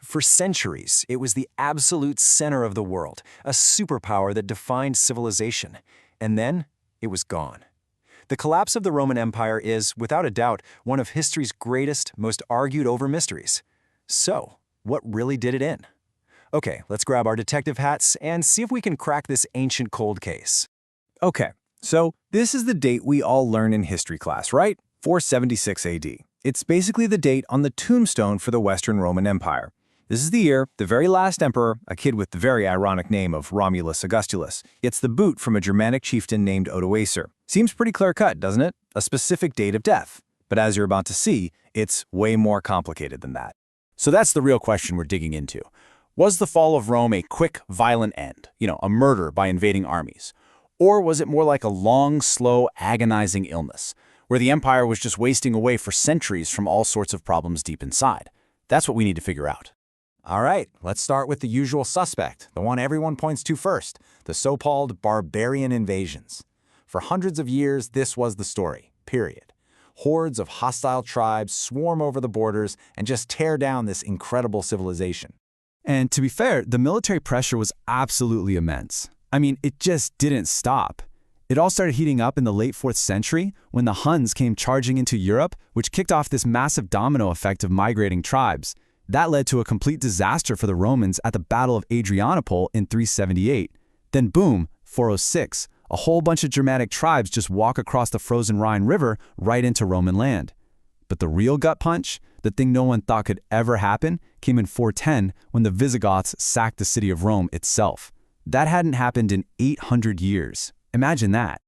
For centuries, it was the absolute center of the world, a superpower that defined civilization. And then, it was gone. The collapse of the Roman Empire is, without a doubt, one of history's greatest, most argued-over mysteries. So, what really did it in? Okay, let's grab our detective hats and see if we can crack this ancient cold case. Okay, so this is the date we all learn in history class, right? 476 AD. It's basically the date on the tombstone for the Western Roman Empire. This is the year the very last emperor, a kid with the very ironic name of Romulus Augustulus, gets the boot from a Germanic chieftain named Odoacer. Seems pretty clear-cut, doesn't it? A specific date of death. But as you're about to see, it's way more complicated than that. So that's the real question we're digging into. Was the fall of Rome a quick, violent end? A murder by invading armies? Or was it more like a long, slow, agonizing illness, where the empire was just wasting away for centuries from all sorts of problems deep inside? That's what we need to figure out. All right, let's start with the usual suspect, the one everyone points to first, the so-called barbarian invasions. For hundreds of years, this was the story, period. Hordes of hostile tribes swarm over the borders and just tear down this incredible civilization. And to be fair, the military pressure was absolutely immense. I mean, it just didn't stop. It all started heating up in the late 4th century when the Huns came charging into Europe, which kicked off this massive domino effect of migrating tribes. That led to a complete disaster for the Romans at the Battle of Adrianople in 378. Then boom, 406, a whole bunch of Germanic tribes just walk across the frozen Rhine River right into Roman land. But the real gut punch, the thing no one thought could ever happen, came in 410 when the Visigoths sacked the city of Rome itself. That hadn't happened in 800 years. Imagine that.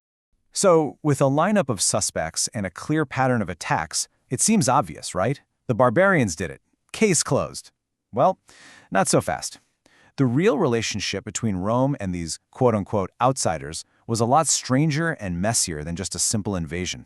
So, with a lineup of suspects and a clear pattern of attacks, it seems obvious, right? The barbarians did it. Case closed. Well, not so fast. The real relationship between Rome and these quote-unquote outsiders was a lot stranger and messier than just a simple invasion.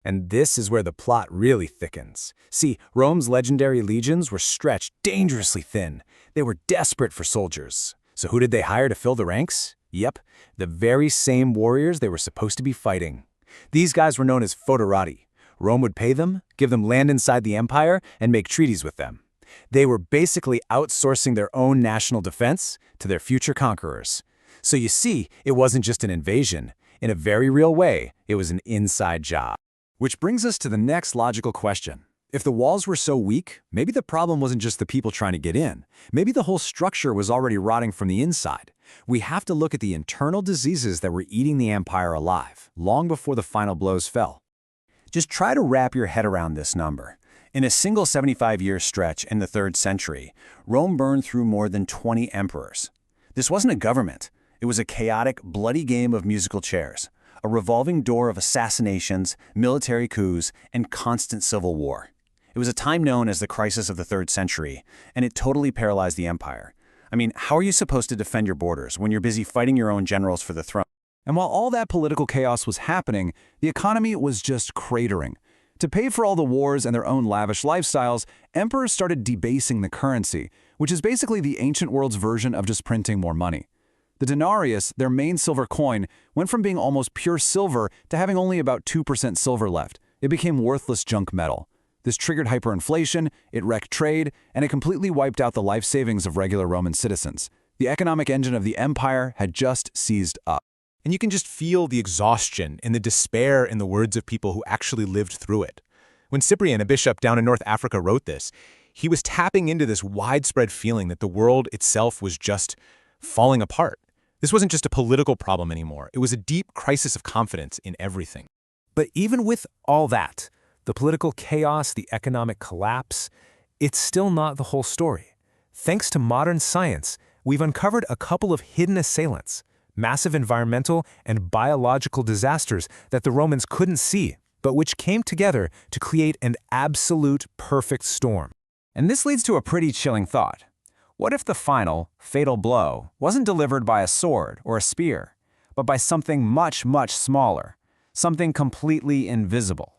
And this is where the plot really thickens. See, Rome's legendary legions were stretched dangerously thin. They were desperate for soldiers. So who did they hire to fill the ranks? Yep, the very same warriors they were supposed to be fighting. These guys were known as foederati. Rome would pay them, give them land inside the empire, and make treaties with them. They were basically outsourcing their own national defense to their future conquerors. So you see, it wasn't just an invasion. In a very real way, it was an inside job. Which brings us to the next logical question. If the walls were so weak, maybe the problem wasn't just the people trying to get in. Maybe the whole structure was already rotting from the inside. We have to look at the internal diseases that were eating the empire alive, long before the final blows fell. Just try to wrap your head around this number. In a single 75-year stretch in the 3rd century, Rome burned through more than 20 emperors. This wasn't a government. It was a chaotic, bloody game of musical chairs, a revolving door of assassinations, military coups, and constant civil war. It was a time known as the crisis of the 3rd century, and it totally paralyzed the empire. I mean, how are you supposed to defend your borders when you're busy fighting your own generals for the throne? And while all that political chaos was happening, the economy was just cratering. To pay for all the wars and their own lavish lifestyles, emperors started debasing the currency, which is basically the ancient world's version of just printing more money. The denarius, their main silver coin, went from being almost pure silver to having only about 2% silver left. It became worthless junk metal. This triggered hyperinflation, it wrecked trade, and it completely wiped out the life savings of regular Roman citizens. The economic engine of the empire had just seized up. And you can just feel the exhaustion and the despair in the words of people who actually lived through it. When Cyprian, a bishop down in North Africa, wrote this, he was tapping into this widespread feeling that the world itself was just falling apart. This wasn't just a political problem anymore. It was a deep crisis of confidence in everything. But even with all that, the political chaos, the economic collapse, it's still not the whole story. Thanks to modern science, we've uncovered a couple of hidden assailants, massive environmental and biological disasters that the Romans couldn't see, but which came together to create an absolute perfect storm. And this leads to a pretty chilling thought. What if the final, fatal blow wasn't delivered by a sword or a spear, but by something much, much smaller, something completely invisible?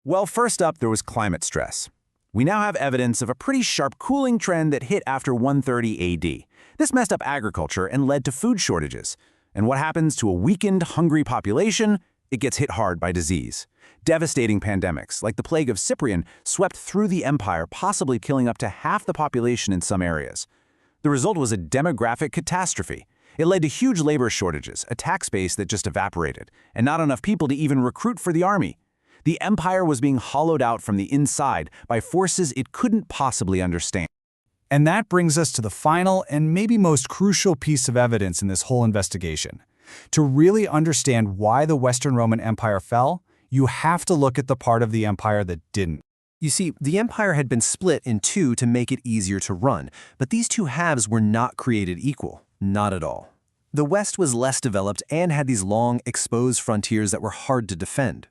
Well, first up, there was climate stress. We now have evidence of a pretty sharp cooling trend that hit after 130 AD. This messed up agriculture and led to food shortages. And what happens to a weakened, hungry population? It gets hit hard by disease. Devastating pandemics, like the plague of Cyprian, swept through the empire, possibly killing up to half the population in some areas. The result was a demographic catastrophe. It led to huge labor shortages, a tax base that just evaporated, and not enough people to even recruit for the army. The empire was being hollowed out from the inside by forces it couldn't possibly understand. And that brings us to the final and maybe most crucial piece of evidence in this whole investigation. To really understand why the Western Roman Empire fell, you have to look at the part of the empire that didn't. You see, the empire had been split in two to make it easier to run, but these two halves were not created equal. Not at all. The West was less developed and had these long, exposed frontiers that were hard to defend.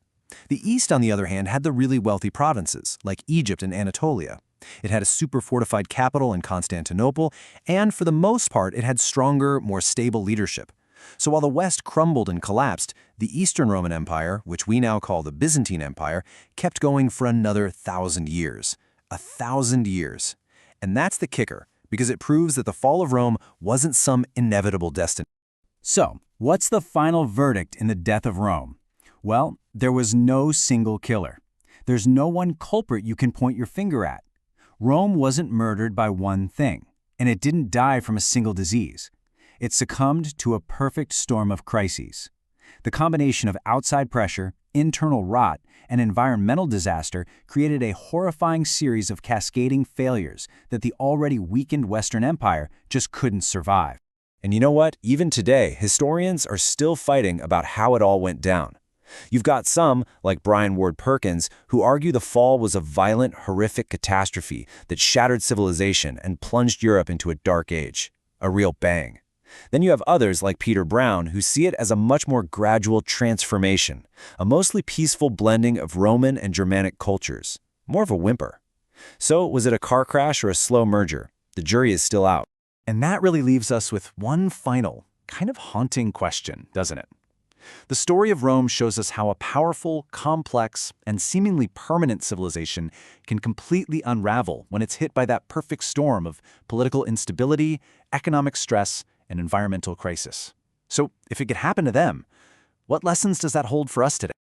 The East, on the other hand, had the really wealthy provinces, like Egypt and Anatolia. It had a super-fortified capital in Constantinople, and for the most part, it had stronger, more stable leadership. So while the West crumbled and collapsed, the Eastern Roman Empire, which we now call the Byzantine Empire, kept going for another 1,000 years. 1,000 years. And that's the kicker, because it proves that the fall of Rome wasn't some inevitable destiny. So, what's the final verdict in the death of Rome? Well, there was no single killer. There's no one culprit you can point your finger at. Rome wasn't murdered by one thing, and it didn't die from a single disease. It succumbed to a perfect storm of crises. The combination of outside pressure, internal rot, and environmental disaster created a horrifying series of cascading failures that the already weakened Western Empire just couldn't survive. And you know what? Even today, historians are still fighting about how it all went down. You've got some, like Brian Ward Perkins, who argue the fall was a violent, horrific catastrophe that shattered civilization and plunged Europe into a dark age. A real bang. Then you have others like Peter Brown who see it as a much more gradual transformation, a mostly peaceful blending of Roman and Germanic cultures. More of a whimper. So, was it a car crash or a slow merger? The jury is still out. And that really leaves us with one final, kind of haunting question, doesn't it? The story of Rome shows us how a powerful, complex, and seemingly permanent civilization can completely unravel when it's hit by that perfect storm of political instability, economic stress, and environmental crisis. So, if it could happen to them, what lessons does that hold for us today?